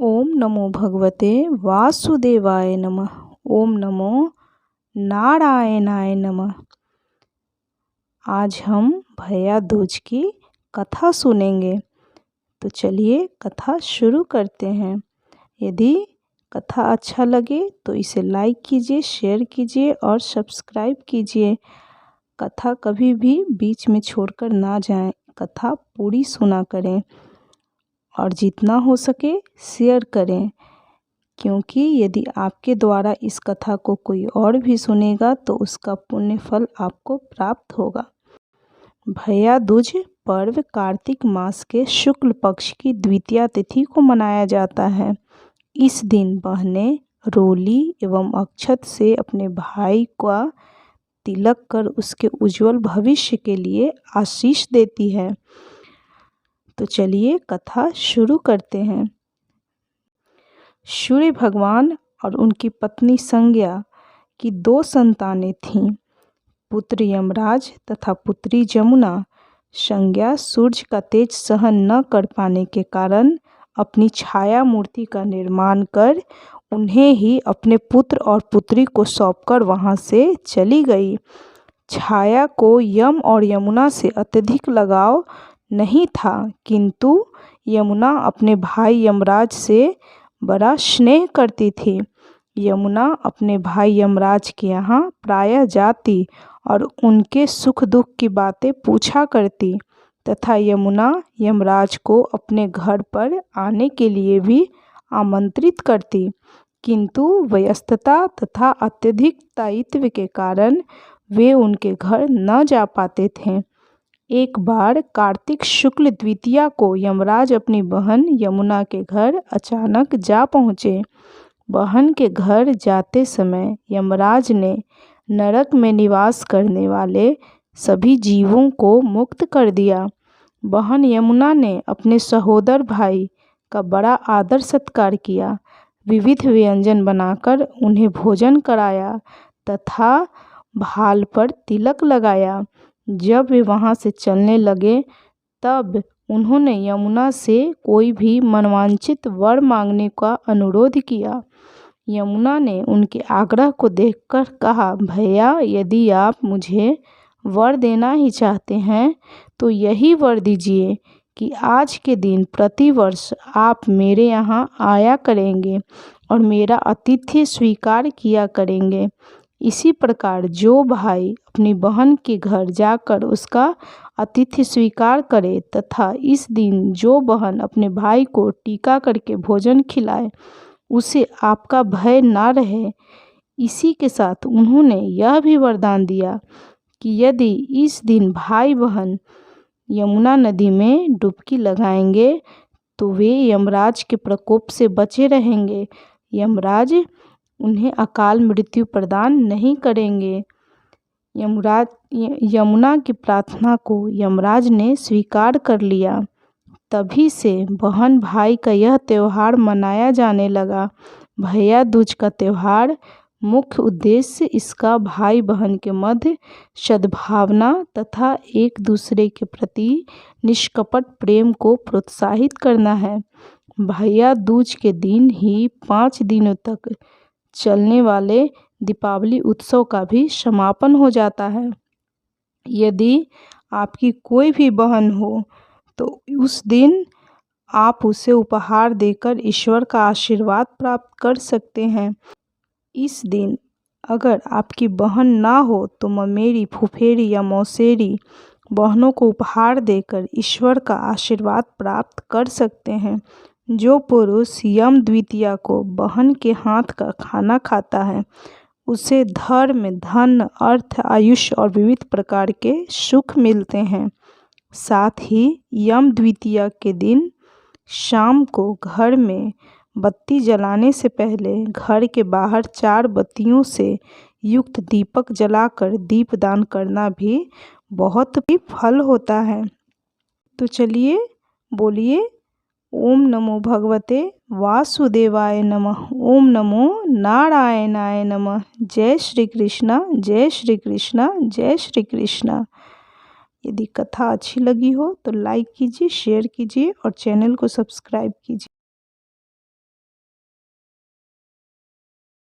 ओम नमो भगवते वासुदेवाय नमः। ओम नमो नारायणाय नमः। आज हम भैया दूज की कथा सुनेंगे। तो चलिए कथा शुरू करते हैं। यदि कथा अच्छा लगे तो इसे लाइक कीजिए, शेयर कीजिए और सब्सक्राइब कीजिए। कथा कभी भी बीच में छोड़कर ना जाएं। कथा पूरी सुना करें और जितना हो सके शेयर करें, क्योंकि यदि आपके द्वारा इस कथा को कोई और भी सुनेगा तो उसका पुण्य फल आपको प्राप्त होगा। भैया दूज पर्व कार्तिक मास के शुक्ल पक्ष की द्वितीया तिथि को मनाया जाता है। इस दिन बहनें रोली एवं अक्षत से अपने भाई का तिलक कर उसके उज्जवल भविष्य के लिए आशीष देती है। तो चलिए कथा शुरू करते हैं। सूर्य भगवान और उनकी पत्नी संज्ञा की 2 संतानें थीं, पुत्र यमराज तथा पुत्री जमुना। संज्ञा सूर्य का तेज सहन न कर पाने के कारण अपनी छाया मूर्ति का निर्माण कर उन्हें ही अपने पुत्र और पुत्री को सौंपकर वहां से चली गई। छाया को यम और यमुना से अत्यधिक लगाव नहीं था, किंतु यमुना अपने भाई यमराज से बड़ा स्नेह करती थी। यमुना अपने भाई यमराज के यहाँ प्रायः जाती और उनके सुख दुख की बातें पूछा करती तथा यमुना यमराज को अपने घर पर आने के लिए भी आमंत्रित करती, किंतु व्यस्तता तथा अत्यधिक दायित्व के कारण वे उनके घर न जा पाते थे। एक बार कार्तिक शुक्ल द्वितीया को यमराज अपनी बहन यमुना के घर अचानक जा पहुँचे। बहन के घर जाते समय यमराज ने नरक में निवास करने वाले सभी जीवों को मुक्त कर दिया। बहन यमुना ने अपने सहोदर भाई का बड़ा आदर सत्कार किया, विविध व्यंजन बनाकर उन्हें भोजन कराया तथा भाल पर तिलक लगाया। जब वे वहां से चलने लगे तब उन्होंने यमुना से कोई भी मनवांछित वर मांगने का अनुरोध किया। यमुना ने उनके आग्रह को देखकर कहा, भैया यदि आप मुझे वर देना ही चाहते हैं तो यही वर दीजिए कि आज के दिन प्रतिवर्ष आप मेरे यहाँ आया करेंगे और मेरा आतिथ्य स्वीकार किया करेंगे। इसी प्रकार जो भाई अपनी बहन के घर जाकर उसका आतिथ्य स्वीकार करे तथा इस दिन जो बहन अपने भाई को टीका करके भोजन खिलाए, उसे आपका भय ना रहे। इसी के साथ उन्होंने यह भी वरदान दिया कि यदि इस दिन भाई बहन यमुना नदी में डुबकी लगाएंगे तो वे यमराज के प्रकोप से बचे रहेंगे। यमराज उन्हें अकाल मृत्यु प्रदान नहीं करेंगे। यमुना की प्रार्थना को यमराज ने स्वीकार कर लिया। तभी से बहन भाई का यह त्यौहार मनाया जाने लगा। भैया दूज का त्यौहार मुख्य उद्देश्य इसका भाई बहन के मध्य सद्भावना तथा एक दूसरे के प्रति निष्कपट प्रेम को प्रोत्साहित करना है। भैया दूज के दिन ही 5 दिनों तक चलने वाले दीपावली उत्सव का भी समापन हो जाता है। यदि आपकी कोई भी बहन हो तो उस दिन आप उसे उपहार देकर ईश्वर का आशीर्वाद प्राप्त कर सकते हैं। इस दिन अगर आपकी बहन ना हो तो ममेरी, फुफेरी या मौसेरी बहनों को उपहार देकर ईश्वर का आशीर्वाद प्राप्त कर सकते हैं। जो पुरुष यम द्वितीया को बहन के हाथ का खाना खाता है उसे धर्म, धन, अर्थ, आयुष और विविध प्रकार के सुख मिलते हैं। साथ ही यम द्वितीया के दिन शाम को घर में बत्ती जलाने से पहले घर के बाहर 4 बत्तियों से युक्त दीपक जलाकर दीपदान करना भी बहुत ही फल होता है। तो चलिए बोलिए ओम नमो भगवते वासुदेवाय नमः। ओम नमो नारायणाय नमः। जय श्री कृष्णा, जय श्री कृष्णा, जय श्री कृष्णा। यदि कथा अच्छी लगी हो तो लाइक कीजिए, शेयर कीजिए और चैनल को सब्सक्राइब कीजिए।